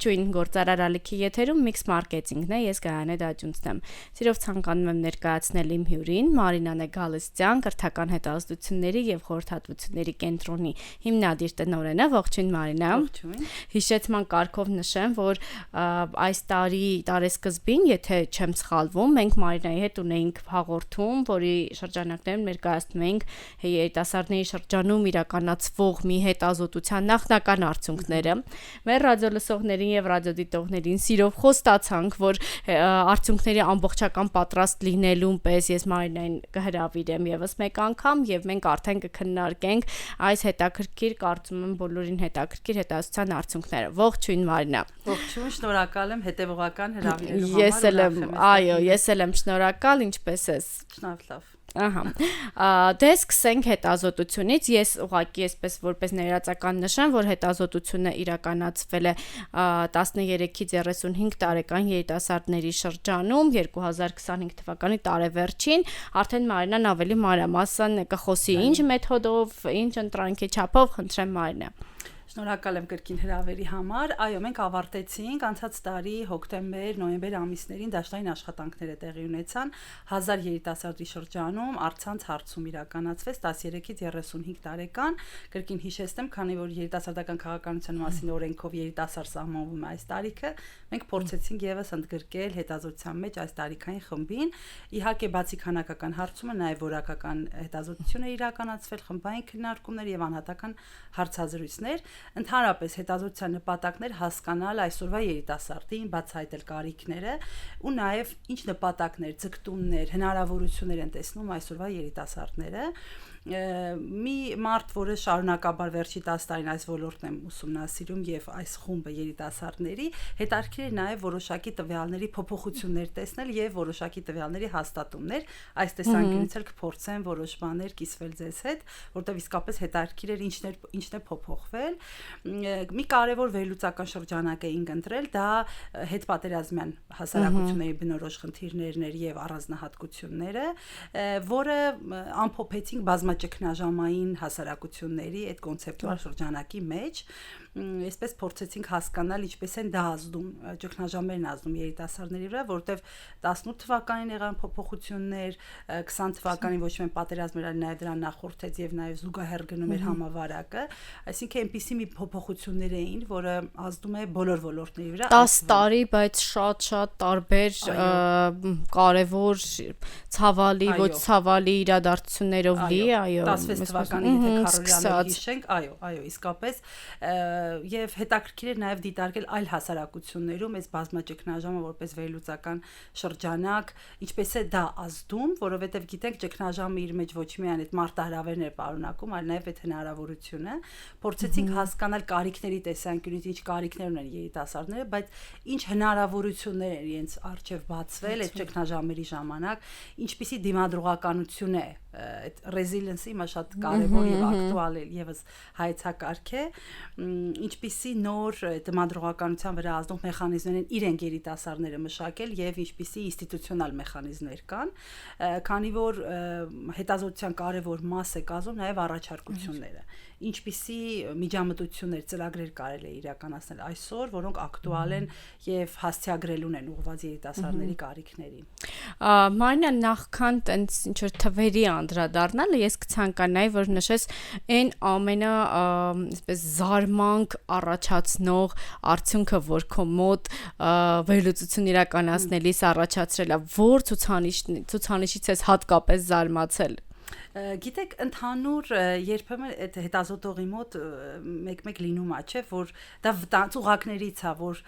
Ողջույն գործարար ալիքի եթերում Mix Marketing-ն է, ես Գայանե Դաջունցն եմ։ Սիրով ցանկանում եմ ներկայացնել իմ հյուրին Մարինան Գալստյան, կրթական հետազոտությունների եւ խորհրդատվությունների կենտրոնի հիմնադիր տնօրենը։ Ողջույն Մարինա։ Ողջույն։ Հիշեցման կարգով նշեմ, որ այս տարի տարեսկզբին, եթե չեմ սխալվում, մենք Մարինայի հետ ունեինք հաղորդում, որի շրջանակներում ներկայացնում էինք երիտասարդների շրջանում իրականացվող մի հետազոտության նախնական արդյունքները։ Մեր ռադիոլսողներին եւ ռադիոդիտողներին սիրով խոստացանք, որ արդյունքների ամբողջական պատրաստ լինելուն պես ես Մարինային կհրավիրեմ եւս մեկ անգամ եւ մենք արդեն կքննարկենք այս հետաքրքիր, կարծում եմ բոլորին հետաքրքիր հետազոտության արդյունքները։ Ողջույն Մարինա։ Ողջույն, շնորհակալ եմ հետևողական հրավիրելու համար։ Ես էլ եմ, այո, ես էլ եմ շնորհակալ, ինչպես ես։ Շնորհակալ։ Ահա։ Դե սկսենք հետազոտությունից։ Ես ուղղակի այսպես որպես ներածական նշեմ, որ հետազոտությունը իրականացվել է 13-ից 35 տարեկան երիտասարդների շրջանում 2025 թվականի տարեվերջին։ Արդեն Մարինան ավելի մանրամասն կխոսի ինչ մեթոդով, ինչ ընտրանքի չափով, խնդրեմ Մարինա։ Շնորհակալ եմ կրկին հրավերի համար։ Այո, մենք ավարտեցինք անցած տարի հոկտեմբեր, նոյեմբեր ամիսներին դաշտային աշխատանքները տեղի ունեցան 1000 երիտասարդի շրջանում, առցանց հարցում իրականացվեց 13-ից 35 տարեկան։ Կրկին հիշեցնեմ, քանի որ երիտասարդական քաղաքականության մասին օրենքով երիտասարդ սահմանվում է այս տարիքը, մենք փորձեցինք եւս ընդգրկել հետազոտության մեջ այս տարիքային խմբին։ Իհարկե, բացի քանակական հարցումը, նաեւ որակական հետազոտություն է իրականացվել, խմբային քննարկումներ եւ անհատական հարցազրույցներ։ Ընդհանրապես հետազոտության նպատակն էր հասկանալ այսօրվա երիտասարդին, բացահայտել կարիքները ու նաև ինչ նպատակներ, ձգտումներ, հնարավորություններ են տեսնում այսօրվա երիտասարդները։ Մի մարդ, որը շարունակաբար վերջի 10 տարին այս ոլորտն եմ ուսումնասիրում եւ այս խումբը երիտասարդների, հետաքրքիր է նաեւ որոշակի տվյալների փոփոխություններ տեսնել եւ որոշակի տվյալների հաստատումներ։ Այս տեսանկյունից էլ կփորձեմ որոշ բաներ կիսվել ձեզ հետ, որտեղ իսկապես հետաքրքիր էր ինչն է փոփոխվել։ Մի կարևոր վերլուծական շրջանակ էինք ընտրել, դա հետպատերազմյան հասարակությունների բնորոշ խնդիրներն էր եւ առանձնահատկությունները, որը ամփոփեցինք բազմաճգնաժամային հասարակությունների այդ կոնցեպտուալ շրջանակի մեջ, այսպես փորձեցինք հասկանալ ինչպես են դա ազդում, ճգնաժամերն ազդում երիտասարդների վրա, որտեվ 18 թվականին եղան փոփոխություններ, 20 թվականին ոչ միայն պատերազմներ, այլ նաև դրան նախորդեց եւ նաև զուգահեռ գնում էր համավարակը, այսինքն այնպիսի մի փոփոխություններ էին, որը ազդում է բոլոր ոլորտների վրա։ 10 տարի, բայց շատ տարբեր կարևոր ցավալի, ոչ ցավալի իրադարձություններով լի, այո, 16 թվականին եթե քարորիաներ հիշենք, այո, իսկապես եւ հետաքրքիր է նաեւ դիտարկել այլ հասարակություններում այս բազմաճգնաժամը որպես վերլուծական շրջանակ, ինչպես է դա ազդում, որովհետեւ գիտենք ճգնաժամը իր մեջ ոչ միայն այդ մարտահրավերներ պարունակում, այլ նաեւ այդ հնարավորությունը փորձեցինք հասկանալ կարիքների տեսանկյունից ինչ կարիքներ ունեն երիտասարդները, բայց ինչ հնարավորություններ են իրենց առջև բացվել այդ ճգնաժամերի ժամանակ, ինչպիսի դիմադրողականություն է այդ resilience-ը հիմա շատ կարևոր եւ ակտուալ է եւս հայեցակարգ է, ինչպիսի նոր դիմադրողականության վրա ազդող մեխանիզմներ են իրենք երիտասարդները մշակել եւ ինչպիսի ինստիտուցիոնալ մեխանիզմներ կան, քանի որ հետազոտության կարևոր մաս է կազմում նաեւ առաջարկությունները, ինչպիսի միջամտություններ, ծրագրեր կարելի է իրականացնել այսօր, որոնք ակտուալ են եւ հասցեագրելուն են ուղղված երիտասարդների կարիքներին։ Մարինա, նախքան տենց ինչ որ թվերի անդրադառնալը ես կցանկանայի, որ նշես այն ամենա այսպես զարմանք առաջացնող արդյունքը, որ քո մոտ վերլուծություն իրականացնելիս առաջացրել է, որ ցուցանիշից ես հատկապես զարմացել։ Գիտեք, ընդհանուր երբեմն այդ հետազոտողի մոտ մեկ-մեկ լինում է, չէ, որ դա ծուղակներից է, որ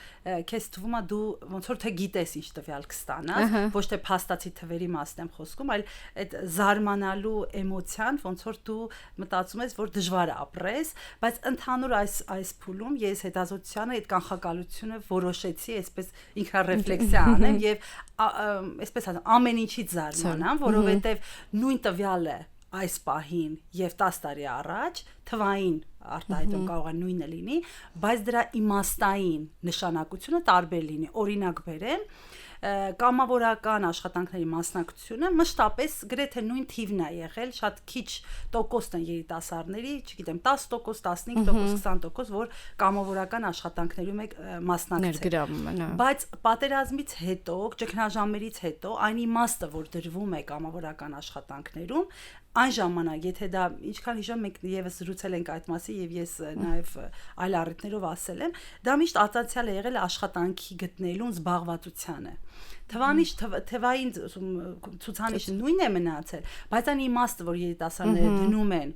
քեզ թվում է դու ոնց որ թե գիտես ինչ տվյալ կստանաս, ոչ թե փաստացի թվերի մասն եմ խոսքում, այլ այդ զարմանալու էմոցիան, ոնց որ դու մտածում ես, որ դժվար է ապրես, բայց ընդհանուր այս փուլում ես հետազոտությանը այդ կանխակալությունը որոշեցի, այսպես ինքնարեֆլեքսիա անեմ եւ այսպես ամեն ինչից զարմանամ, որովհետեւ նույն տվյալը այս պահին եւ 10 տարի առաջ թվային արտահայտում կարող է նույնը լինի, բայց դրա իմաստային նշանակությունը տարբեր լինի։ Օրինակ բերեմ, կամավորական աշխատանքների մասնակցությունը մշտապես գրեթե նույն թիվն է եղել, շատ քիչ տոկոսն են երիտասարդների, չգիտեմ, 10%, 15%, 20%, որ կամավորական աշխատանքներում է մասնակցել։ Բայց պատերազմից հետո, ճգնաժամերից հետո, այն իմաստը, որ դրվում է կամավորական աշխատանքներում, այն ժամանակ, եթե դա ինչքան հիշում մենք եւս զրուցել ենք այդ մասի եւ ես նաեւ այլ առիթներով ասել եմ, դա միշտ ածանցիալ է եղել աշխատանքի գտնելուն զբաղվածությանը։ Թվային ցուցանիշը նույնն է մնացել, բայց այն իմաստը, որ երիտասարդները դնում են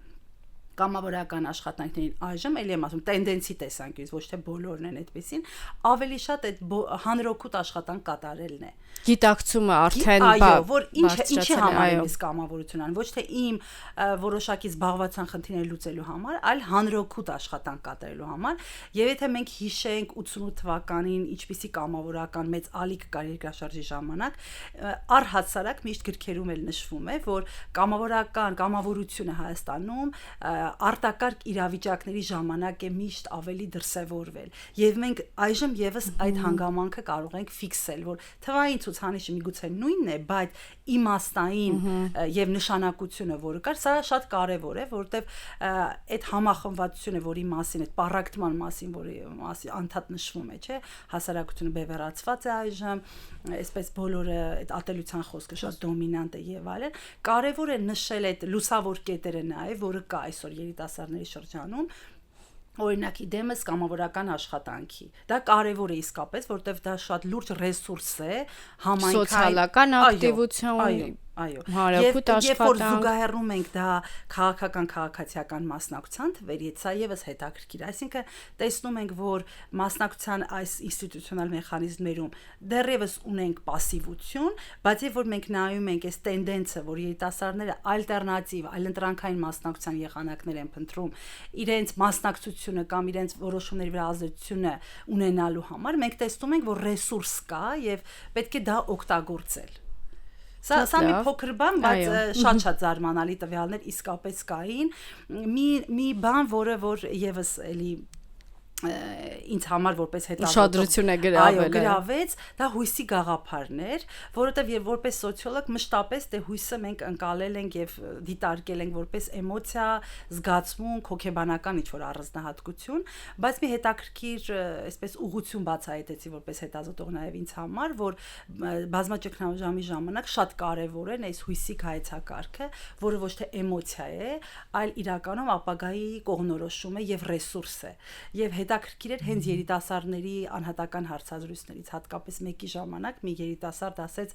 կամավորական աշխատանքներին այժմ էլի եմ ասում տենդենսի տեսանկյունից ոչ թե բոլորն են այդպեսին ավելի շատ այդ հանրօգուտ աշխատանք կատարելն է գիտակցումը արդեն որ ինչի համար է այս կամավորությունն ոչ թե իմ որոշակի զբաղվածության խնդիրները լուծելու համար այլ հանրօգուտ աշխատանք կատարելու համար եւ եթե մենք հիշենք 88 թվականին ինչպիսի կամավորական մեծ ալիք կար երկրաշարժի ժամանակ առհասարակ միշտ գրքերում էլ նշվում է որ կամավորությունը Հայաստանում արտակարգ իրավիճակների ժամանակ է միշտ ավելի դրսևորվել եւ մենք այժմ եւս այդ հանգամանքը կարող ենք ֆիքսել որ թվային ցուցանիշը միգուցե նույնն է բայց իմաստային եւ նշանակությունը որը կար սա շատ կարեւոր է որովհետեւ այդ համախմբվածությունը որի մասին այդ պարակտման մասին որի մասին անդադ նշվում է չէ հասարակությունը բևեռացված է այժմ այսպես բոլորը այդ ատելության խոսքը շատ դոմինանտ է եւ այլն կարեւոր է նշել այդ լուսավոր կետերը նաեւ որը կա այսօր երիտասարդների շրջանում օրինակ իդեմս կամավորական աշխատանքի դա կարևոր է իսկապես որտեվ դա շատ լուրջ ռեսուրս է համայնքային սոցիալական ակտիվություն հարակույտ աշխատանք որ զուգահեռում ենք դա քաղաքական քաղաքացիական մասնակցության թվերից սա եւս հետաքրքիր այսինքն տեսնում ենք որ մասնակցության այս ինստիտուցիոնալ մեխանիզմերում դեռևս ունենք пассивություն բայց երբ որ մենք նայում ենք այս տենդենսը որ երիտասարդները ալտերնատիվ այլընտրանքային մասնակցության եղանակներ են փնտրում իրենց մասնակցությունը կամ իրենց որոշումների վրա ազդեցությունը ունենալու համար մենք տեսնում ենք որ ռեսուրս կա եւ պետք է դա օգտագործել Սա մի փոքր բան, բայց շատ զարմանալի տվյալներ իսկապես կային։ Մի բան, որը որ եւս էլի ինձ համար որպես հետազոտություն է գրավել գրավեց դա հույսի գաղափարն էր որովհետև եւ որպես սոցիոլոգ մշտապես դե հույսը մենք ընկալել ենք եւ դիտարկել ենք որպես էմոցիա, զգացմունք, հոգեբանական ինչ-որ առանձնահատկություն, բայց մի հետաքրքիր այսպես ուղղություն բացահայտեցի որպես հետազոտող նաեւ ինձ համար, որ բազմաճգնաժամի ժամանակ շատ կարեւոր է այս հույսի հայեցակարգը, որը ոչ թե էմոցիա է, այլ իրականում ապագայի կողմնորոշում է եւ ռեսուրս է եւ հետաքրքիր էր հենց երիտասարդների անհատական հարցազրույցներից հատկապես մեկի ժամանակ մի երիտասարդ ասեց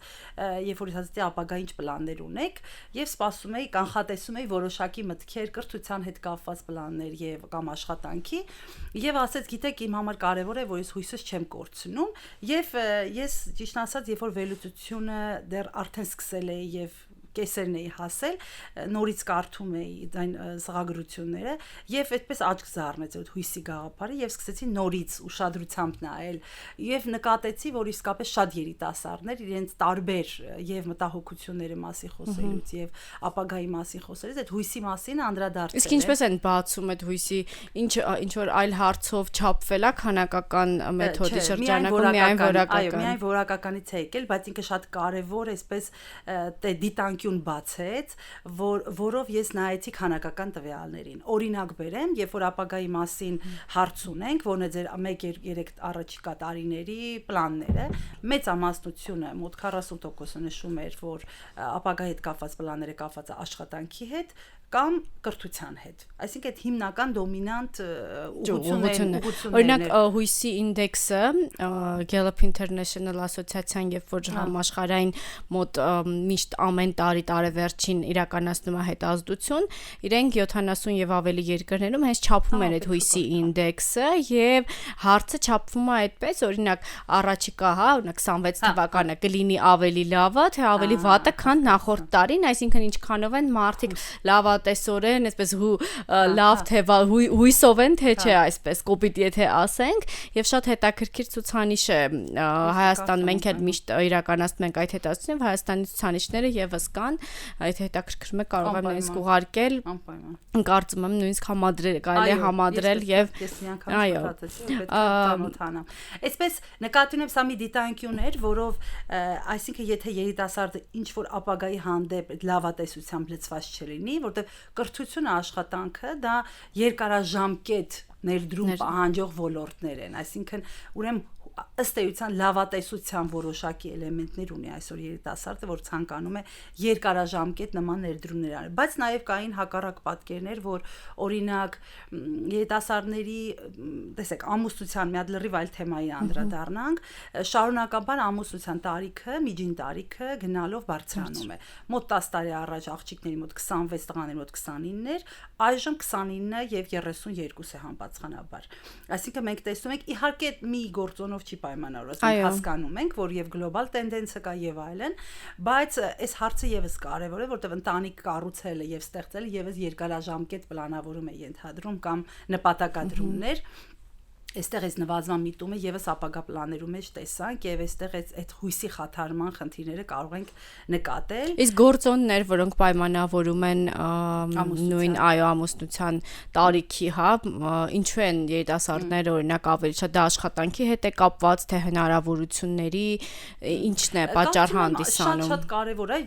երբ որ ասացի ապագա ինչ պլաններ ունեք եւ սպասում էի կանխատեսում էի որոշակի մտքեր կրթության հետ կապված պլաններ եւ կամ աշխատանքի եւ ասեց գիտեք իմ համար կարեւոր է որ ես հույսս չեմ կորցնում եւ ես ճիշտ ասած երբ որ վերլուծությունը դեռ արդեն սկսել էի եւ կեսերն էի հասել, նորից կարդում էի այն սղագրությունները եւ այդպես աչք զարնեց այդ հույսի գաղափարը եւ սկսեցի նորից ուշադրությամբ նայել եւ նկատեցի, որ իսկապես շատ երիտասարդներ իրենց տարբեր եւ մտահոգությունների մասին խոսելուց եւ ապագայի մասին խոսելուց այդ հույսի մասին անդրադարձել։ Իսկ ինչպես են բացում այդ հույսի ինչ որ այլ հարցով չափվել է քանակական մեթոդի շրջանակում միայն որակականից է եկել, բայց ինքը շատ կարեւոր է այսպես դիտանք բացեց, որով ես նայեցի քանակական տվյալներին։ Օրինակ բերեմ, երբ որ ապագայի մասին հարց ունենք, որն է ձեր 1-3 առաջիկա տարիների պլանները, մեծամասնությունը, մոտ 40% նշում էր, որ ապագայի հետ կապված պլանները կապված է աշխատանքի հետ կամ կրթության հետ։ Այսինքն այդ հիմնական դոմինանտ ուղղություններն են։ Օրինակ հույսի ինդեքսը Gallup International ասոցիացիան երբ որ համաշխարհային մոտ միշտ ամեն տարի տարեվերջին իրականացնում է հետազոտություն, իրենք 70 եւ ավելի երկրներում հենց չափում են այդ հույսի ինդեքսը եւ հարցը չափվում է այդպես, օրինակ առաջիկա, օրինակ 26 թվականը կլինի ավելի լավը, թե ավելի վատը, քան նախորդ տարին, այսինքն ինչքանով են մարդիկ լավ տեսորեն, այսպես լավ թե հույսով են, թե չէ, այսպես կոպիտ եթե ասենք, եւ շատ հետաքրքիր ցուցանիշ է Հայաստան, մենք էլ միշտ իրականացնում ենք այդ հետազոտությունը, Հայաստանի ցուցանիշները եւս կան, եթե հետաքրքրում է կարող եմ նույնիսկ ուղարկել, անպայման կարծում եմ նույնիսկ կարելի է համադրել եւ ես մի անգամ պատասխանեցի, որ պետք է ծանոթանամ։ Այսպես նկատի ունեմ սա մի դիտանկյուն էր, որով այսինքն եթե երիտասարդը ինչ որ ապագայի հանդեպ լավատեսությամբ լցված չլինի, որտեղ կրթությունը աշխատանքը դա երկարաժամկետ ներդրում պահանջող ոլորտներ են, այսինքն ուրեմն ըստ էության լավատեսության որոշակի էլեմենտներ ունի այսօր երիտասարդը, որ ցանկանում է երկարաժամկետ նման ներդրումներ անել, բայց նաև կային հակառակ պատկերներ, որ օրինակ երիտասարդների, տեսեք, ամուսնության մի հատ լրիվ այլ թեմայի անդրադառնանք, շարունակաբար ամուսնության տարիքը, միջին տարիքը գնալով բարձրանում է։ Մոտ 10 տարի առաջ աղջիկների մոտ 26, տղաների մոտ 29 էր, այժմ 29 եւ 32 է համապատասխանաբար։ Այսինքն մենք տեսնում ենք իհարկե մի գործոնով չի պայմանավորված, մենք հասկանում ենք, որ եւ գլոբալ տենդենսը կա եւ այլն, բայց այս հարցը եւս կարեւոր է, որտեղ ընտանիք կառուցելը եւ ստեղծելը եւս երկարաժամկետ պլանավորում է ենթադրում կամ նպատակադրումներ։ Այստեղ այս նվազման միտումը եւս ապագա պլաներում մեջ տեսանք եւ այստեղ այդ հույսի խաթարման խնդիրները կարող ենք նկատել։ Իսկ գործոններ, որոնք պայմանավորում են նույն ամուսնության տարիքի, հա, ինչու են երիտասարդները օրինակ ավելի շատ դա աշխատանքի հետ է կապված, թե հնարավորությունների, ինչն է պատճառ հանդիսանում։ Շատ կարևոր է,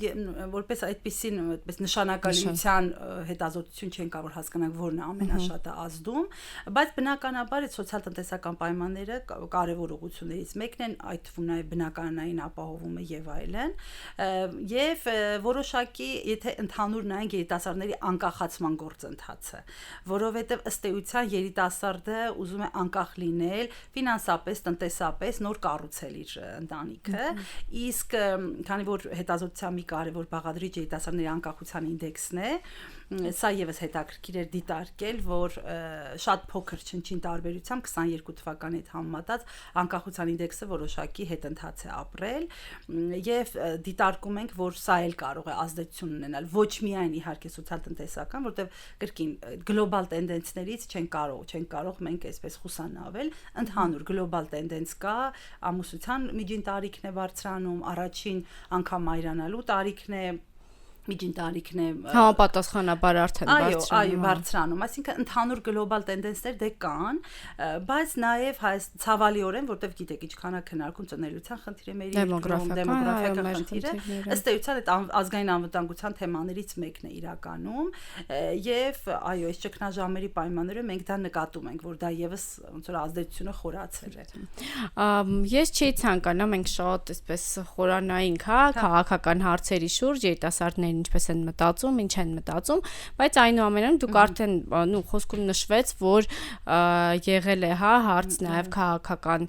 որպես այդպեսին այդպես նշանակալիության հետազոտություն չեն կարող հասկանանք, որն է ամենաշատը ազդում, բայց բնականաբար այդ սոցիալ տնտեսական պայմանները կարևոր ուղղություններից մեկն են, այդ թվում նաև բնականային ապահովումը եւ այլն, եւ որոշակի, եթե ընդհանուր նայենք երիտասարդների անկախացման գործընթացը, որովհետեւ ըստ էության երիտասարդը ուզում է անկախ լինել ֆինանսապես, տնտեսապես, նոր կառուցել իր ընտանիքը, իսկ քանի որ հետազոտության մի կարևոր բաղադրիչ երիտասարդների անկախության ինդեքսն է, սա եւս հետաքրքիր էր դիտարկել, որ շատ փոքր չնչին տարբերությամբ 22 թվականի հետ համեմատած անկախության ինդեքսը որոշակի հետընթաց է ապրել եւ դիտարկում ենք, որ սա էլ կարող է ազդեցություն ունենալ ոչ միայն իհարկե սոցիալ-տնտեսական, որտեղ կրկին գլոբալ տենդենսներից չեն կարող մենք այսպես խուսանավել, ընդհանուր գլոբալ տենդենս կա, ամուսնության միջին տարիքն է բարձրանում, առաջին անգամ այրանալու տարիքն է, միջին տարիքն է համապատասխանաբար արդեն բարձրանում։ Այո, բարձրանում, այսինքն ընդհանուր գլոբալ տենդենսներ դե կան, բայց նաև ցավալիորեն, որտեվ գիտեք, ինչքան է քննարկում ծնելիության խնդիրը, դեմոգրաֆիական խնդիրը, ըստ էության այդ ազգային անվտանգության թեմաներից մեկն է իրականում, եւ այո, այս ճգնաժամերի պայմաններում մենք դա նկատում ենք, որ դա եւս ոնց որ ազդեցությունը խորացել է։ Ես չի ցանկանամ մենք շատ այսպես խորանայինք, հա, քաղաքական հարցերի շուրջ երիտասարդներ ինչպես են մտածում, ինչ են մտածում, բայց այնուամենայնիվ դուք արդեն խոսքում նշվեց, որ եղել է, հա, հարց նաև քաղաքական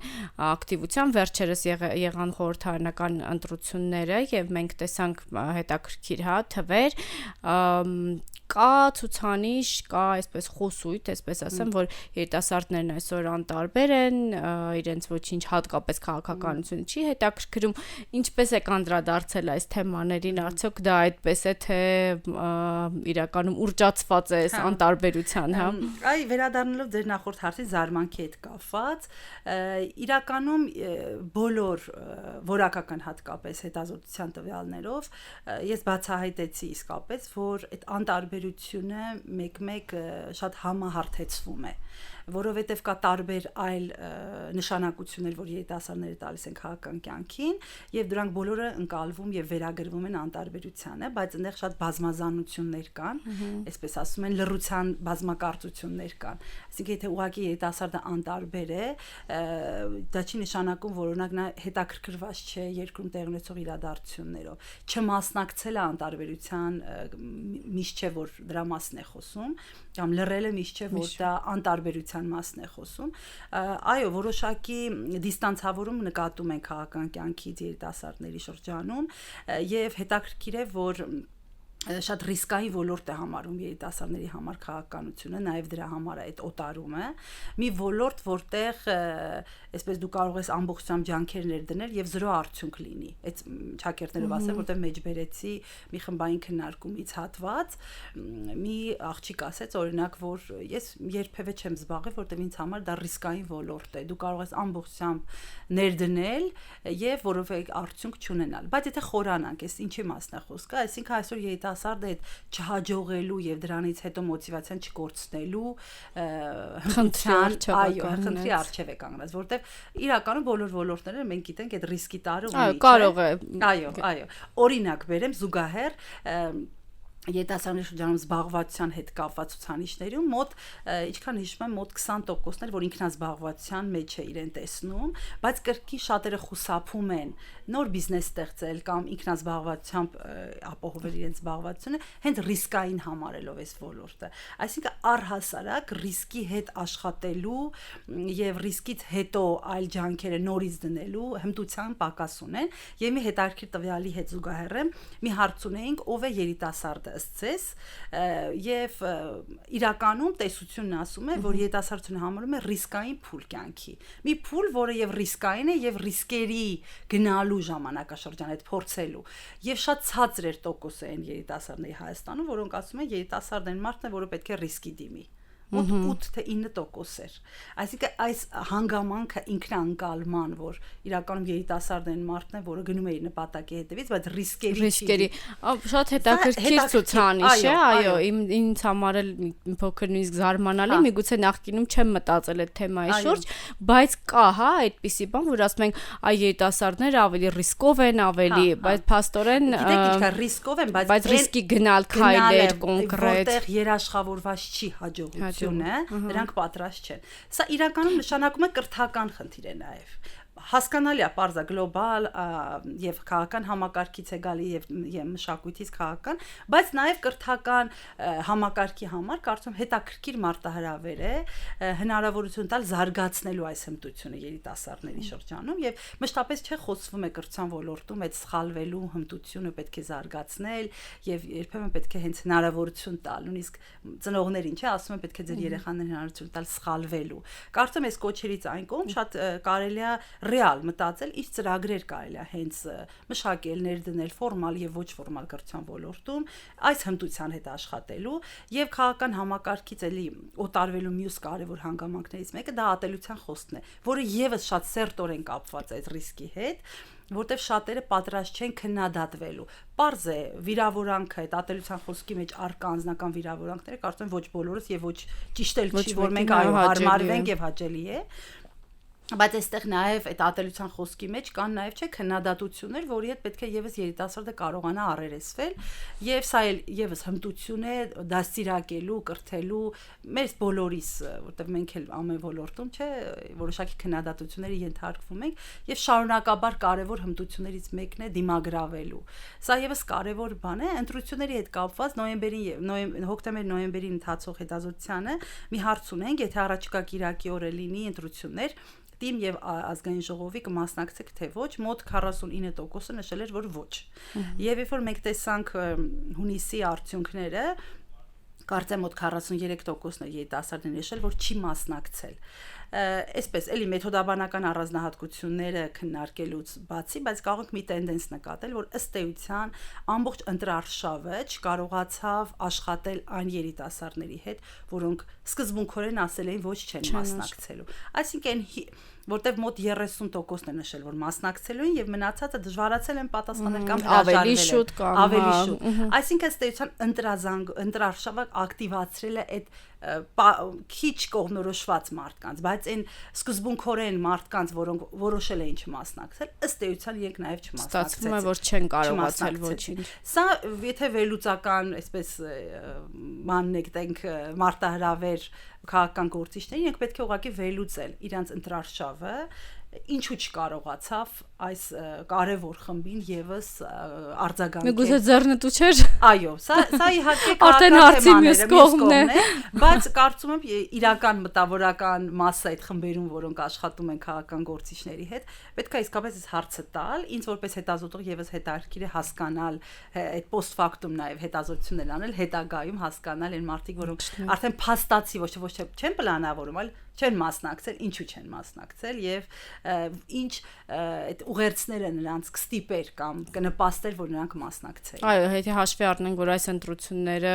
ակտիվության, վերջերս եղան խորհրդարանական ընտրությունները եւ մենք տեսանք հետաքրքիր, հա, թվեր, կա ցուցանիշ, կա այսպես խոսույթ, այսպես ասեմ, որ երիտասարդներն այսօր անտարբեր են, իրենց ոչինչ հատկապես քաղաքականությունը չի հետաքրքրում, ինչպես է կանդրադարձել այս թեմաներին, արդյոք դա այդպես է, թե իրականում ուռճացված է այս անտարբերության, հա։ Այ վերադառնալով ձեր նախորդ հարցի զարմանքի հետ կապված, իրականում բոլոր որակական հատկապես հետազոտության տվյալներով ես բացահայտեցի իսկապես, որ այդ անտարբերությունը մեկ-մեկ շատ համահարթեցվում է, որովհետև կա տարբեր այլ նշանակություններ, որ երիտասարդները տալիս են քաղաքական կյանքին, եւ դրանք բոլորը ընկալվում եւ վերագրվում են անտարբերությանը, բայց այնտեղ շատ բազմազանություններ կան, այսպես ասում են, լռության բազմակարծություններ կան։ Այսինքն եթե ուղղակի երիտասարդը անտարբեր է, դա չի նշանակում, որ օրինակ նա հետաքրքրված չէ երկրում տեղի ունեցող իրադարձություններով, չմասնակցել է անտարբերության, միշտ չէ որ դրա մասն է խոսում, կամ լռելը միշտ չէ որ դա անտարբերության մասն է խոսում։ Այո, որոշակի դիստանցավորում նկատում են քաղաքական կյանքից երիտասարդների շրջանում եւ հետաքրքիր է, որ շատ ռիսկային ոլորտ է համարում երիտասարդների համար քաղաքականությունը, նաև դրա համար է այդ օտարումը, մի ոլորտ, որտեղ այսպես դու կարող ես ամբողջությամբ ջանքեր ներդնել եւ զրո արդյունք լինի։ Այդ ճակերտներով ասեմ, որտեղ մեջբերեցի մի խմբային քննարկումից հատված, մի աղջիկ ասեց օրինակ, որ ես երբևէ չեմ զբաղվել, որտեղ ինձ համար դա ռիսկային ոլորտ է։ Դու կարող ես ամբողջությամբ ներդնել եւ որովհետեւ արդյունք չունենալ։ Բայց եթե խորանանք, այս ինչի մասն է խոսքը, այսինքն այսօր երիտասարդը այդ չհաջողելու եւ դրանից հետո մոտիվացիան չկորցնելու խնդրի առջև է կանգնած, որտեվ իրականում բոլոր ոլորտները մենք գիտենք այդ ռիսկի տարում ունի։ Կարող է։ Այո։ Օրինակ բերեմ զուգահեռ երիտասարդների շրջանում զբաղվածության հետ կապված ցուցանիշներում մոտ ինչքան հիշում եմ մոտ 20%-ներ, որ ինքնազբաղվածության մեջ է իրեն տեսնում, բայց կրկին շատերը խուսափում են նոր բիզնես ստեղծել կամ ինքնազբաղվածությամբ ապահովել իրենց զբաղվածությունը, հենց ռիսկային համարելով այս ոլորտը։ Այսինքն առհասարակ ռիսկի հետ աշխատելու եւ ռիսկից հետո այլ ջանքերը նորից դնելու հմտության պակաս ունեն։ Եվ մի հետաքրքիր տվյալի հետ զուգահեռ մի հարց ունեինք, ով է երիտասարդը ըստ ձեզ, եւ իրականում տեսությունն ասում է, որ երիտասարդությունը համարում է ռիսկային փուլ կյանքի։ Մի փուլ, որը եւ ռիսկային է եւ ռիսկերի գնալու ժամանակաշրջան այդ փորձելու։ Եվ շատ ցածր էր տոկոսը այն երիտասարդների Հայաստանում, որոնք ասում են երիտասարդ են մարդն է, որը պետք է ռիսկի դիմի։ 8 թե 9% էր։ Այսինքն այս հանգամանքը ինքնանկալման, որ իրականում երիտասարդ են մարդն է, որը գնում է իր նպատակի հետևից, բայց ռիսկերի շատ հետաքրքիր ցուցանիշ է, այո, ինձ համար էլ փոքր նույնիսկ զարմանալի, միգուցե նախկինում չեմ մտածել այդ թեմայի շուրջ, բայց կա, հա, այդպիսի բան, որ ասում ենք, այ երիտասարդները ավելի ռիսկով են, ավելի, բայց փաստորեն գիտեք ինչքա ռիսկով են, բայց ռիսկի գնալ քայլեր կոնկրետ, որտեղ երաշխավորված չի հաջողություն նրանք պատրաստ չեն։ Սա իրականում նշանակում է կրթական խնդիր է նաև։ Հասկանալի է, պարզա գլոբալ եւ քաղաքական համակարգից է գալի եւ մշակույթից քաղաքական, բայց նաեւ կրթական համակարգի համար կարծում հետաքրքիր մարտահրավեր է հնարավորություն տալ զարգացնելու այս հմտությունը երիտասարդների շրջանում եւ մշտապես չէ խոսվում է կրթության ոլորտում այդ սխալվելու հմտությունը պետք է զարգացնել եւ երբեմն պետք է հենց հնարավորություն տալ, նույնիսկ ծնողներին չէ, ասում են պետք է ձեր երեխաներին հնարավորություն տալ սխալվելու։ Կարծում ես կոչերից այն կողմ շատ կարելի է ռեալ մտածել, ինչ ծրագրեր կարելի է հենց մշակել, ներդնել ֆորմալ եւ ոչ ֆորմալ կրթության ոլորտում այս հմտության հետ աշխատելու եւ քաղաքական համակարգից էլի օտարվելու մյուս կարեւոր հանգամանքներից մեկը դա ատելության խոսքն է, որը եւս շատ սերտորեն կապված է այդ ռիսկի հետ, որտեվ շատերը պատրաստ չեն քննադատվելու։ Պարզ է վիրավորանքը այդ ատելության խոսքի մեջ առկա անձնական վիրավորանքները կարծում եմ ոչ բոլորս եւ ոչ ճիշտ էլ չի, որ մենք այո հարմարվենք եւ հաճելի է։ Բայց այստեղ նաև այդ ատելության խոսքի մեջ կան նաև չէ քննադատություններ, որի հետ պետք է եւս երիտասարդը կարողանա առերեսվել, եւ սա էլ եւս հմտություն է դաստիարակելու, կրթելու մեզ բոլորիս, որտեղ մենք էլ ամեն ոլորտում չէ որոշակի քննադատությունների ենթարկվում ենք եւ շարունակաբար կարեւոր հմտություններից մեկն է դիմագրավելու։ Սա եւս կարեւոր բան է, ընտրությունների հետ կապված հոկտեմբեր-նոյեմբերի ընթացող հետազոտությանը մի հարց ունենք, եթե առաջիկա կիրակի օրը լինի ընտրություններ Տիմ եւ ազգային ժողովի կմասնակցեք թե ոչ, մոտ 49%-ը նշել էր, որ ոչ։ Եվ երբ որ մենք տեսանք հունիսի արդյունքները, կարծեմ մոտ 43%-ն երիտասարդներ նշել, որ չի մասնակցել։ Այսպես էլի մեթոդաբանական առանձնահատկությունները քննարկելուց բացի, բայց կարող ենք մի տենդենս նկատել, որ ըստ էության ամբողջ ընտրարշավը չկարողացավ աշխատել այն երիտասարդների հետ, որոնք սկզբունքորեն ասել էին ոչ չեն մասնակցելու։ Այսինքն որտեղ մոտ 30%-ն է նշել, որ մասնակցելու են եւ մնացածը դժվարացել են պատասխանել կամ ավելի շուտ։ Այսինքն ըստ էության ընտրարշավը ակտիվացրել է այդ քիչ կողմնորոշված մարդկանց, բայց այն սկզբունքորեն մարդկանց, որոնք որոշել էին չմասնակցել, ըստ էության իրենք նաև չմասնակցեցին։ Ստացվում է, որ չեն կարողացել ոչինչ։ Սա եթե վերլուծական, այսպես մանն եկտենք մարտահրավեր քաղաքական գործիչներին, իրենք պետք է ուղղակի վերլուծել իրանց ընտրարշավը ինչու չկարողացավ այս կարևոր խմբին եւս արձագանքել։ Միգուցե ձեռնտու չէր։ Այո, սա իհարկե Արդեն հարցի մյուս կողմն է, բայց կարծում եմ իրական մտավորական մասը այդ խմբերում, որոնք աշխատում են քաղաքական գործիչների հետ, պետք է իսկապես այս հարցը տալ, ինձ որպես հետազոտող եւս հետաքրքիր է հասկանալ այդ post factum նաեւ հետազոտություններ անել, հետագայում հասկանալ այն մարդիկ, որոնք արդեն փաստացի ոչ թե չեն պլանավորում, այլ չեն մասնակցել, ինչու չեն մասնակցել եւ ինչ այդ ուղերձները նրանց կստիպեր կամ կնպաստեր, որ նրանք մասնակցեն։ Այո, եթե հաշվի առնենք, որ այս ընտրությունները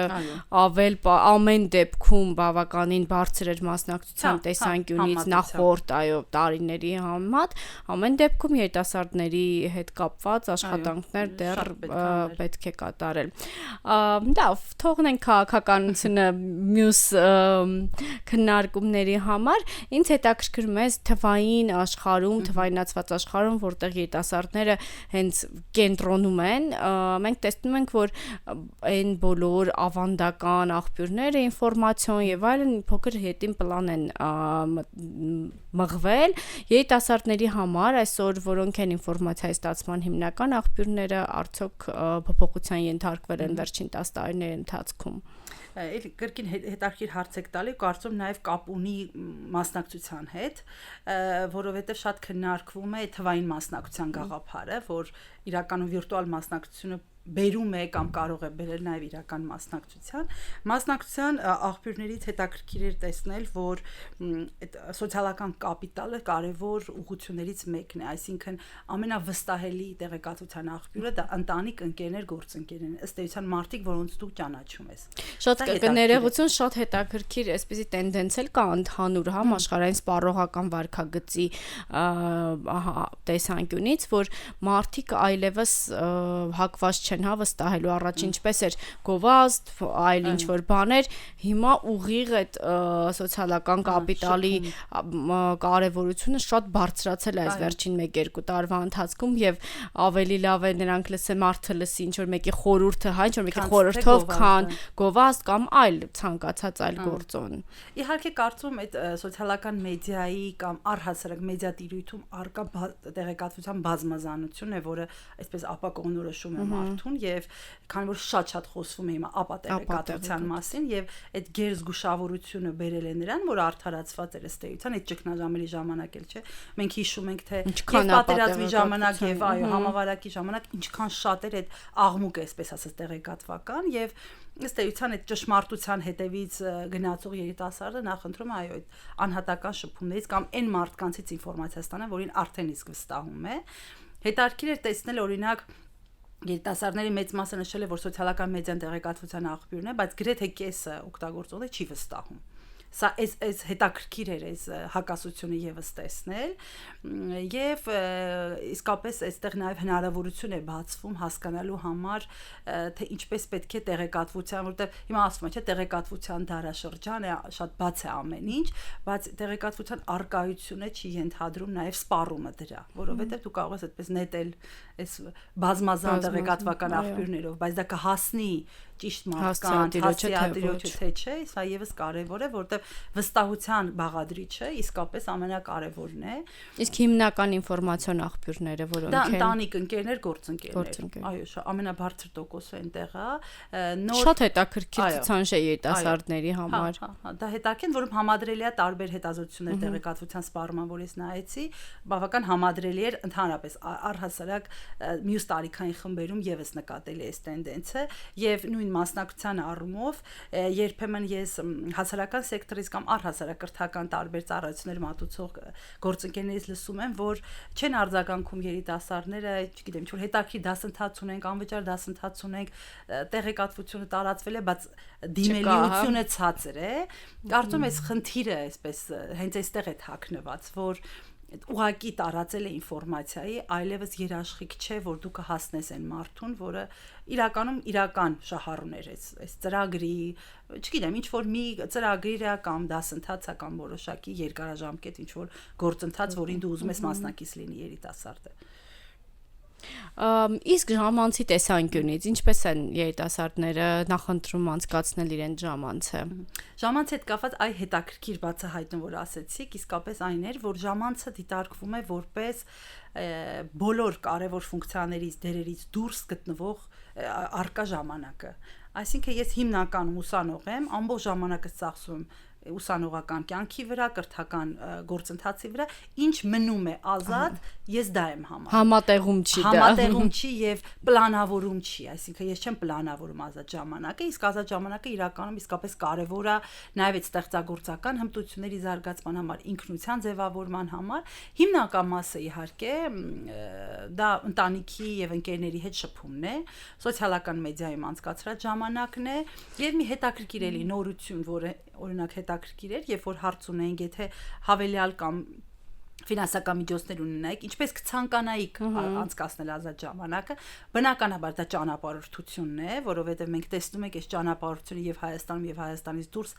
ամեն դեպքում բավականին բարձր էր մասնակցության տեսանկյունից նախորդ, այո, տարիների համեմատ, ամեն դեպքում երիտասարդների հետ կապված աշխատանքներ դեռ պետք է կատարել։ Դա թողնենք քաղաքականությունը մյուս քննարկումների համար ինձ հետաքրքրում է թվային աշխարհում, թվայնացված աշխարհում, որտեղ երիտասարդները հենց կենտրոնում են, մենք տեսնում ենք, որ այն բոլոր ավանդական աղբյուրները, ինֆորմացիոն եւ այլն փոքր հետին պլան են մղվել երիտասարդների համար այսօր որոնք են ինֆորմացիայի ստացման հիմնական աղբյուրները արդյոք փոփոխության ենթարկվել են վերջին 10 տարիների ընթացքում։ Կրկին հետաքրքիր հարց եք տալի, կարծում նաև կապ ունի մասնակցության հետ, որովհետև շատ քննարկվում է թվային մասնակցության գաղափարը, որ իրականում վիրտուալ մասնակցությունը բերում է կամ կարող է բերել նաև իրական մասնակցության աղբյուրներից հետաքրքիր է տեսնել, որ այդ սոցիալական կապիտալը կարևոր ուղղություններից մեկն է, այսինքն ամենավստահելի տեղեկատվության աղբյուրը դա ընտանիք, ընկերներ, գործընկերներ, ըստ էության մարդիկ, որոնց դու ճանաչում ես։ Շատ կներողություն, շատ հետաքրքիր այսպիսի տենդենս էլ կա ընդհանուր համաշխարհային սպառողական վարքագծի տեսանկյունից, որ մարդիկ այլևս հակված չեն վստահելու առաջ ինչպես էր գովազդ, այլ ինչ որ բաներ, հիմա ուղիղ այդ սոցիալական կապիտալի կարևորությունը շատ բարձրացել է այս վերջին 1-2 տարվա ընթացքում եւ ավելի լավ է նրանք լսեն մարդը լսի ինչ որ մեկի խորհուրդը, ինչ որ մեկի խորհրդով, քան գովազդ կամ այլ ցանկացած այլ գործոն։ Իհարկե կարծում եմ այդ սոցիալական մեդիայի կամ առհասարակ մեդիա տիրույթում արկա տեղեկատվության բազմազանությունն է, որը այսպես ապակողնորոշում է մարդուն եւ քանի որ շատ խոսվում է հիմա ապա տեղեկատվության մասին եւ այդ գերզգուշավորությունը բերել է նրան, որ արդարացված էր ըստ էության, այդ ճգնաժամերի ժամանակ էլ չէ։ Մենք հիշում ենք թե եւ պատերազմի ժամանակ եւ այո համավարակի ժամանակ ինչքան շատ էր այդ աղմուկը, այսպես ասած, տեղեկատվական եւ ըստ էության այդ ճշմարտության հետևից գնացող երիտասարդը նախընտրում է այո այդ անհատական շփումներից կամ այն մարդկանցից ինֆորմացիա ստանալ, որին արդեն իսկ վստահում է։ Հետաքրքիր է տեսնել օրինակ երիտասարդների մեծ մասը նշել է, որ սոցիալական մեդիան տեղեկատվության աղբյուրն է, բայց գրեթե կեսը օգտագործողը չի վստահում։ Սա այս հետաքրքիր էր այս հակասությունը եւս տեսնել եւ իսկապես այստեղ նաեւ հնարավորություն է բացվում հասկանալու համար թե ինչպես պետք է տեղեկատվության, որտեղ հիմա ասվում է, չէ, տեղեկատվության դարաշրջան է, շատ բաց է ամեն ինչ, բայց տեղեկատվության արկայությունը չի ենթադրում նաեւ սպառումը դրա, որովհետեւ դու կարող ես այդպես նետել այս բազմազան տեղեկատվական աղբյուրներով, բայց դա կհասնի ճիշտ մարդկանց, հասցեատիրոջը թե չէ, սա եւս կարեւոր է, որտեղ վստահության բաղադրիչը իսկապես ամենակարևորն է։ Իսկ հիմնական ինֆորմացիոն աղբյուրները, որոնք դա են ընտանիք, ընկերներ, գործընկերներ։ Այո, ամենաբարձր տոկոսը այնտեղ է։ Շատ հետաքրքիր ցանց է երիտասարդների համար։ Դա հետաքրքիր, որում համադրելի է տարբեր հետազոտություններ տեղեկատվության սպառման, որ ես նայեցի, բավական համադրելի էր ընդհանրապես առհասարակ մյուս տարիքային խմբերում եւս նկատելի է այս տենդենսը եւ նույն մասնակցության առումով երբեմն ես հասարակական սեկտորից կամ առհասարակ կրթական տարբեր ծառայություններ մատուցող գործընկերներից լսում եմ, որ չեն արձագանքում երիտասարդները, չգիտեմ, ինչ-որ հետաքրքիր դասընթաց ունենք, անվճար դասընթաց ունենք, տեղեկատվությունը տարածվել է, բայց դիմելիությունը ցածր է։ Կարծում եմ, այս խնդիրը այսպես հենց այստեղ է թաքնված, որ ուղակի տարածել է ինֆորմացիայի, այլևս երաշխիք չէ, որ դու կհասնես այն մարդուն, որը իրականում իրական շահառուներ է, այս ծրագրի, չգիտեմ, ինչ որ մի ծրագիր է կամ դասընթաց է կամ որոշակի երկարաժամկետ ինչ որ գործընթաց, որին դու ուզում ես մասնակից լինի երիտասարդը։ Իսկ ժամանցի տեսանկյունից ինչպես են երիտասարդները նախընտրում անցկացնել իրենց ժամանցը։ Ժամանցի հետ կապված այ հետաքրքիր բացահայտում, որ ասեցիք, իսկապես այն էր, որ ժամանցը դիտարկվում է որպես բոլոր կարևոր ֆունկցիաներից, դերերից դուրս գտնվող առկա ժամանակը։ Այսինքն ես հիմնականում ուսանող եմ, ամբողջ ժամանակս ծախսում ուսանողական կյանքի վրա, կրթական գործընթացի վրա, ինչ մնում է ազատ, ես դա եմ համարում։ Համատեղում չի դա։ Համատեղում չի եւ պլանավորում չի, այսինքն ես չեմ պլանավորում ազատ ժամանակը, իսկ ազատ ժամանակը իրականում իսկապես կարեւոր է նաեւ այդ ստեղծագործական հմտությունների զարգացման համար, ինքնության ձևավորման համար, հիմնական մասը իհարկե դա ընտանիքի եւ ընկերների հետ շփումն է, սոցիալական մեդիայում անցկացրած ժամանակն է եւ մի հետաքրքիր էլի նորություն, որը օրինակ հետաքրքիր էր, երբ որ հարց ունեինք, եթե հավելյալ կամ ֆինանսական միջոցներ ունենայիք, ինչպես կցանկանայիք անցկացնել ազատ ժամանակը, բնականաբար դա ճանապարհորդությունն է, որովհետև մենք տեսնում ենք այս ճանապարհորդությունը եւ Հայաստանում եւ Հայաստանից դուրս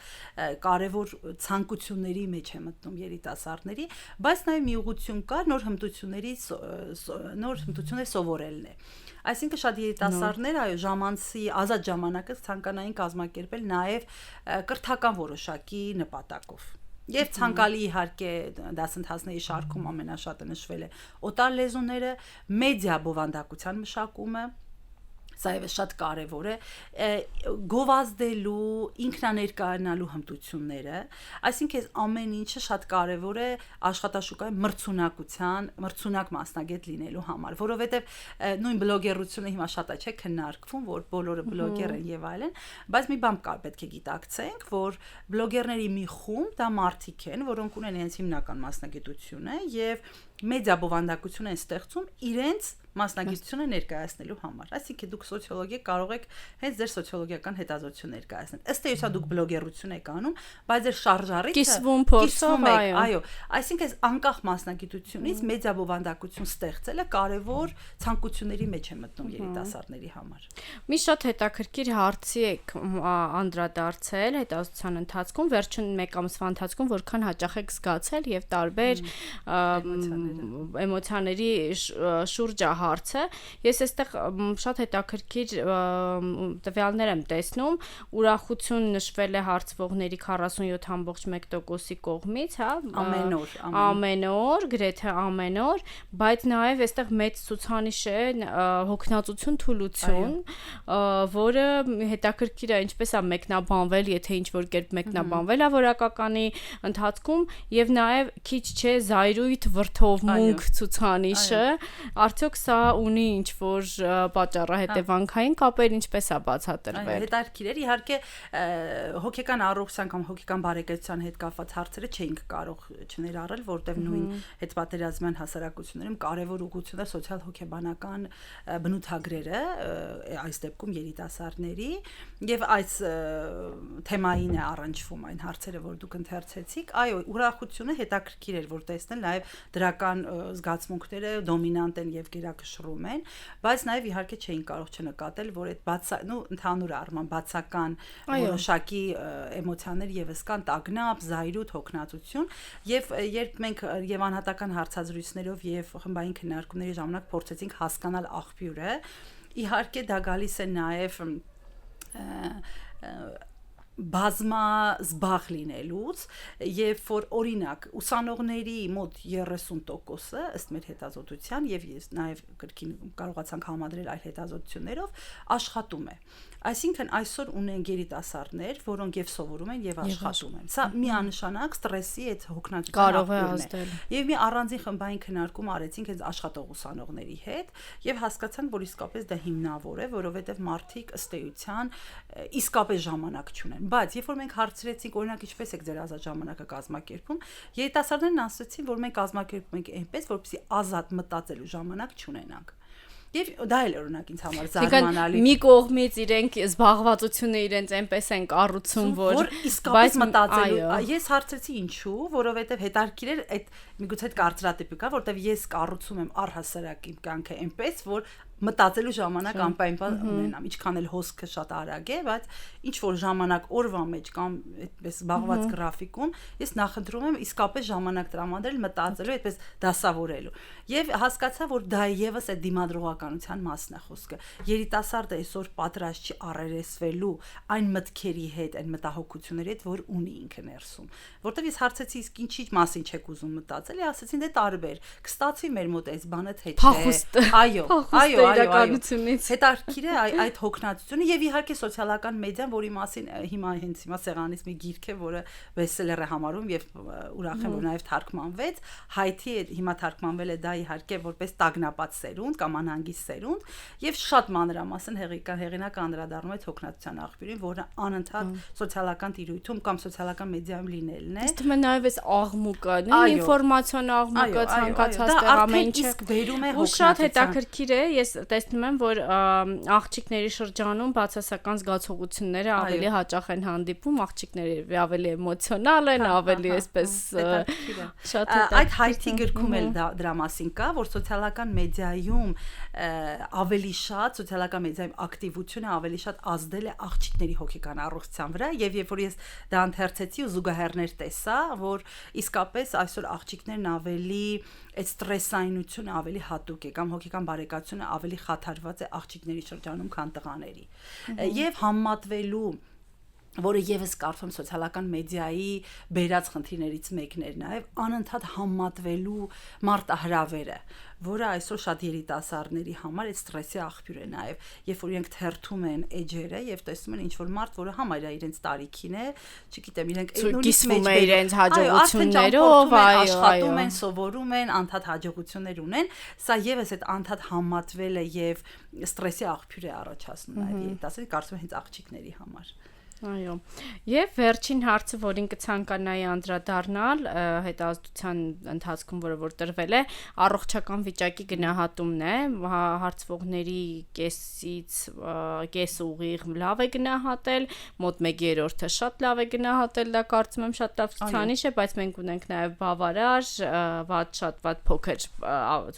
կարևոր ցանկությունների մեջ է մտնում երիտասարդների, բայց նաեւ մի ուղղություն կա նոր հմտություններ սովորելն է։ Այսինքն շատ երիտասարդներ այո ժամանցի ազատ ժամանակը ցանկանային կազմակերպել նաեւ կրթական որոշակի նպատակով։ Եվ ցանկալի իհարկե դասընթացների շարքում ամենաշատը նշվել է օտար լեզուները, մեդիա բովանդակության մշակումը, սա եւս շատ կարեւոր է, գովազդելու, ինքնաներկայանալու հմտությունները, այսինքն ամեն ինչը շատ կարեւոր է աշխատաշուկայի մրցունակ մասնագետ լինելու համար, որովհետեւ նույն բլոգերությունը հիմա շատ է չէ քննարկվում, որ բոլորը բլոգեր են եւ այլն, բայց մի բան կար պետք է գիտակցենք, որ բլոգերների մի խումբ դա մարդիկ են, որոնք ունեն իրենց հիմնական մասնագիտությունը եւ մեդիա բովանդակություն են ստեղծում իրենց մասնագիտությունը ներկայացնելու համար։ Այսինքն դուք սոցիոլոգիա կարող եք հենց ձեր սոցիոլոգիական հետազոտություն ներկայացնել։ Ըստ էության դուք բլոգերություն եք անում, բայց ձեր շարժառիթը կիսվում փորձով, այո, այսինքն անկախ մասնագիտությունից մեդիա բովանդակություն ստեղծելը կարևոր ցանկությունների մեջ է մտնում երիտասարդների համար։ Մի շատ հետաքրքիր հարցի եք անդրադարձել հետազոտության ընթացքում, վերջին 1 ամսվա ընթացքում որքան հաճախ եք զգացել եւ տարբեր էմոցիաների շուրջ է հարցը։ Ես այստեղ շատ հետաքրքիր տվյալներ եմ տեսնում, ուրախություն նշվել է հարցվողների 47.1%-ի կողմից, հա, ամեն օր, գրեթե ամեն օր, բայց նաև այստեղ մեծ ցուցանիշ է հոգնածություն, թուլություն, որը հետաքրքիր է, ինչպես է մեկնաբանվել, եթե ինչ-որ կերպ մեկնաբանվել է որակականի ընթացքում, եւ նաև քիչ չէ զայրույթ, վրդովմունք ցուցանիշը, արդյոք սա ունի ինչ-որ պատճառահետևանքային կապեր, ինչպես է բացատրվել։ Հետաքրքիր էր, իհարկե հոգեկան առողջության կամ հոգեկան բարեկեցության հետ կապված հարցերը չէինք կարող չներառել, որտեղ նույն հետպատերազմյան հասարակություններում կարևոր ուղղություն է սոցիալ-հոգեբանական բնութագրերը, այս դեպքում երիտասարդների, եւ այս թեմային է առնչվում այն հարցերը, որ դուք ընթերցեցիք։ Այո, ուրախությունը հետաքրքիր էր, որ տեսնել նաեւ դրական զգացմունքները դոմինանտ են եւ գերակշռում են, բայց նաեւ իհարկե չէին կարող չնկատել, որ այդ ընդհանուր առմամբ բացական որոշակի էմոցիաներ եւս կան, տագնապ, զայրույթ, հոգնածություն, եւ երբ մենք եւ անհատական հարցազրույցներով եւ խմբային քննարկումների ժամանակ փորձեցինք հասկանալ աղբյուրը, իհարկե դա գալիս է նաեւ բազմազբաղ լինելուց եւ որ օրինակ ուսանողների մոտ 30%-ը ըստ մեր հետազոտության եւ ես նաեւ կրկին կարողացանք համադրել այլ հետազոտություններով աշխատում է։ Այսինքն այսօր ունեն երիտասարդներ, որոնք եւ սովորում են եւ աշխատում են։ Սա միանշանակ ստրեսի այդ հոգնածության կարող է ազդել։ Եվ մի առանձին խմբային քննարկում արեցինք այս աշխատող ուսանողների հետ եւ հասկացանք, որ իսկապես դա հիմնավոր է, որովհետեւ մարդիկ ըստ էության իսկապես ժամանակ չունեն։ Բայց երբ որ մենք հարցրեցինք, օրինակ ինչպես եք ձեր ազատ ժամանակը կազմակերպում, երիտասարդներն ասացին, որ մենք կազմակերպում ենք այնպես, որպեսզի ազատ մտածելու ժամանակ չունենանք։ Եվ դա էլ օրինակ ինձ համար զարմանալի։ Մի կողմից իրենք զբաղվածությունը իրենց այնպես են կառուցում, որ իսկապես մտածելու։ Ես հարցրեցի ինչու, որովհետև հետաքրքիր էր այդ միգուցե այդ կարծրատիպը կա, որովհետև ես կառուցում եմ առհասարակ իմ կյանքը այնպես, որ մտածելու ժամանակ անպայման ունենամ, ինչքան էլ հոսքը շատ արագ է, բայց ինչ որ ժամանակ օրվա մեջ կամ այդպես զբաղված գրաֆիկում ես նախընտրում եմ իսկապես ժամանակ տրամադրել մտածելու, այդպես դասավորելու։ Եվ հասկացա, որ դա եւս է դիմադրողականության մասն է խոսքը։ Երիտասարդը այսօր պատրաստ չի առերեսվելու այն մտքերի հետ, այն մտահոգությունների հետ, որ ունի ինքը ներսում։ Որտեւ ես հարցեցի, իսկ ինչի մասին չեք ուզում մտածել, ասացին դե տարբեր, կստացվի մեր մոտ այս բանը թե չէ։ Այո, իրականությունից հետաքրքիր է այդ հոգնածությունը եւ իհարկե սոցիալական մեդիան, որի մասին հիմա սեղանից մի գիրք է, որը բեսթսելեր է համարվում եւ ուրախ եմ, որ նաեւ թարգմանվեց, Հայթի հիմա թարգմանվել է դա իհարկե որպես տագնապած սերունդ կամ անհանգիստ սերունդ եւ շատ մանրամասն հեղինակը անդրադառնում է հոգնածության աղբյուրին, որը անընդհատ սոցիալական տիրույթում կամ սոցիալական մեդիայում լինելն է։ Իսկ մենայ այս աղմուկը, ինֆորմացիոն աղմուկը ցանկացած տեղ ամեն ինչ վերում է հոգնածության։ Շատ հետաքրքիր է, ես տեսնում եմ, որ աղջիկների շրջանում բացասական զգացողությունները ավելի հաճախ են հանդիպում, աղջիկները ավելի էմոցիոնալ են, ավելի այսպես շատ այդ Հայթի գրքում էլ դրա մասին կա, որ սոցիալական մեդիայում ավելի շատ սոցիալական մեդիայում ակտիվությունը ավելի շատ ազդել է աղջիկների հոգեկան առողջության վրա եւ երբ որ ես դա ընթերցեցի ու զուգահեռներ տեսա, որ իսկապես այսօր աղջիկներն ավելի այդ ստրեսայնությունը ավելի հատուկ է կամ հոգեկան բարեկացությունը ավելի խաթարված է աղջիկների շրջանում, քան տղաների։ Եվ համատվելու որը եւս կարծում սոցիալական մեդիայի բերած խնդիրներից մեկն էր նաեւ անընդհատ համատվելու մարտահրավերը, որը այսօր շատ երիտասարդների համար այդ ստրեսի աղբյուր է նաեւ, երբ որ իրենք թերթում են էջերը եւ տեսնում են ինչ որ մարդ, որը համարյա իրենց տարիքին է, չգիտեմ, իրենք կիսվում է իրենց հաջողություններով, աշխատում են, սովորում են, անդադ հաջողություններ ունեն, սա եւս այդ անդադ համատվելը եւ ստրեսի աղբյուր է առաջացնում նաեւ երիտասարդի, կարծում եմ հենց աղջիկների համար։ Այո։ Եվ վերջին հարցը, որին կցանկանայի անդրադառնալ հետազոտության ընթացքում, որը տրվել է, առողջական վիճակի գնահատումն է, հարցվողների կեսից կեսը ուղիղ լավ է գնահատել, մոտ 1/3-ը շատ լավ է գնահատել, դա կարծում եմ շատ լավ ցուցանիշ է, բայց մենք ունենք նաև բավարար, շատ փոքր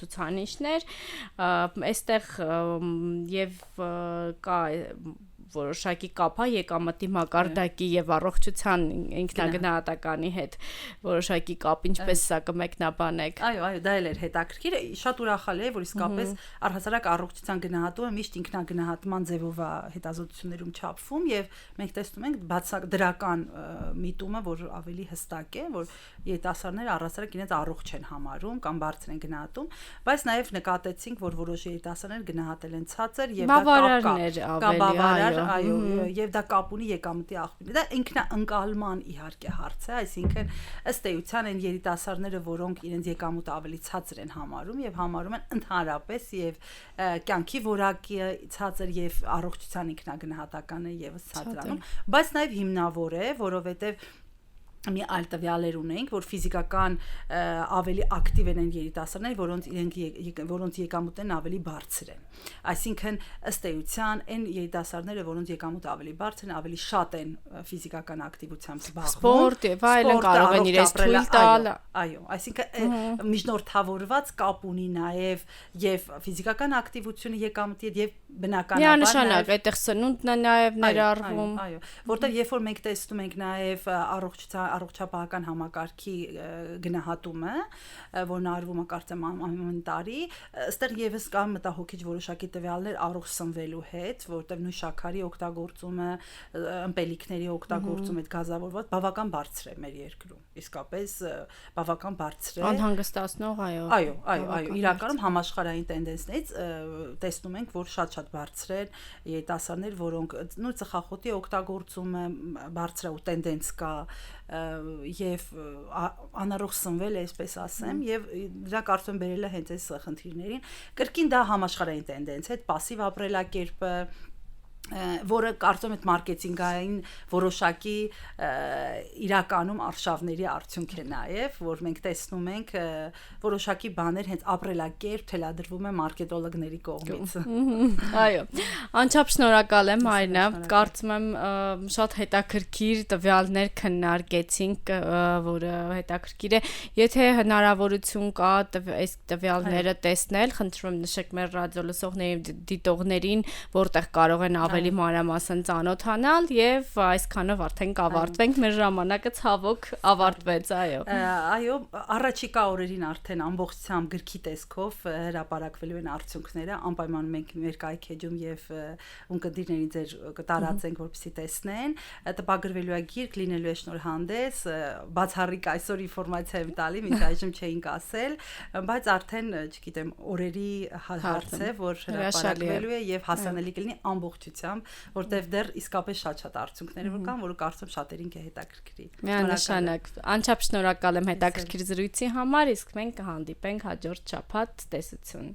ցուցանիշներ, այստեղ եւ կա որոշակի կապ է եկամտի մակարդակի եւ առողջության ինքնագնահատականի հետ որոշակի կապ, ինչպես սա կմեկնաբանեք։ Այո, դա էլ էր հետաքրքիր, շատ ուրախալի է, որ իսկապես առհասարակ առողջության գնահատումը միշտ ինքնագնահատման ձևով է հետազոտություններում չափվում եւ մենք տեսնում ենք դրական միտումը, որ ավելի հստակ է, որ երիտասարդները առհասարակ իրենց առողջ են համարում կամ բարձր են գնահատում, բայց նաեւ նկատեցինք, որ որոշ երիտասարդներ գնահատել են ցածր եւ դա կապ այո, եւ դա կապ ունի եկամտի աղբյուրի։ Դա ինքնաընկալման իհարկե հարց է, այսինքն ըստ էության են երիտասարդները, որոնք իրենց եկամուտը ավելի ցածր են համարում եւ համարում են ընդհանրապես եւ կյանքի որակի ցածր եւ առողջության ինքնագնահատականը եւս ցածրանում, բայց նաեւ հիմնավոր է, որովհետեւ մի այլ տվյալներ ունենք, որ ֆիզիկական ավելի ակտիվ են երիտասարդները, որոնց եկամուտն ավելի բարձր է։ Այսինքն ըստ էության այն երիտասարդները, որոնց եկամուտը ավելի բարձր են, ավելի շատ են ֆիզիկական ակտիվությամբ զբաղվում։ Սպորտ եւ այլն կարող են իրենց թույլ տալ։ Այո, այսինքն միջնորդավորված կապ ունի նաեւ եւ ֆիզիկական ակտիվությունը եկամտի հետ եւ բնականաբար միանշանակ այդտեղ սնունդն է նաեւ ներառվում։ Այո, որտեղ երբ որ մենք տեսնում ենք նաեւ առողջապահական համակարգի գնահատումը, որն արվում է կարծեմ ամեն տարի, այստեղ եւս կա մտահոգիչ որոշակի տվյալներ առողջ սնվելու հետ, որտեղ նույն շաքարի օգտագործումը, ըմպելիքների օգտագործումը, այդ գազավորված բավական բարձր է մեր երկրում։ Իսկապես բավական բարձր է։ Անհանգստացնող, այո։ Այո, իրականում համաշխարհային տենդենսներից տեսնում ենք, որ շատ բարձր են երիտասարդներ, որոնք նույն ծխախոտի օգտագործումը բարձր է ու տենդենս կա եւ անառողջ սնվել է, այսպես ասեմ, եւ դրա կարծում բերել է հենց այս խնդիրներին։ Կրկին դա համաշխարհային տենդենս է, այդ пассив ապրելակերպը որը կարծում եմ մարքեթինգային որոշակի իրականում արշավների արդյունք է նաև, որ մենք տեսնում ենք որոշակի բաներ հենց ապրելակերպ թելադրվում է մարքետոլոգների կողմից։ Այո, անչափ շնորհակալ եմ Մարինա, կարծում եմ շատ հետաքրքիր տվյալներ քննարկեցինք, որը հետաքրքիր է։ Եթե հնարավորություն կա այս տվյալները տեսնել, խնդրում եմ նշեք մեր ռադիո լսողներին, դիտողներին, որտեղ կարող են ավելի մանրամասն ծանոթանալ եւ այսքանով արդեն կավարտվենք մեր ժամանակը ցավոք ավարտվեց այո առաջիկա օրերին արդեն ամբողջությամբ գրքի տեսքով հրապարակվելու են արդյունքները անպայման մենք մեր կայքեջում եւ ունկնդիրներին ձեր կտարածենք որպեսզի տեսնեն տպագրվելու է գիրք լինելու է շնորհանդես բացառիկ այսօր ինֆորմացիա եմ տալի մինչ այժմ չէինք ասել բայց արդեն չգիտեմ օրերի հարց է որ հրապարակվելու է եւ հասանելի կլինի ամբողջությամբ որտեվ դեռ իսկապես շատ արդյունքներ որ կան, որը կարծում շատերին կհետաքրքրի։ Միանշանակ, անչափ շնորհակալ եմ հետաքրքիր զրույցի համար, իսկ մենք կհանդիպենք հաջորդ շաբաթ, տեսություն։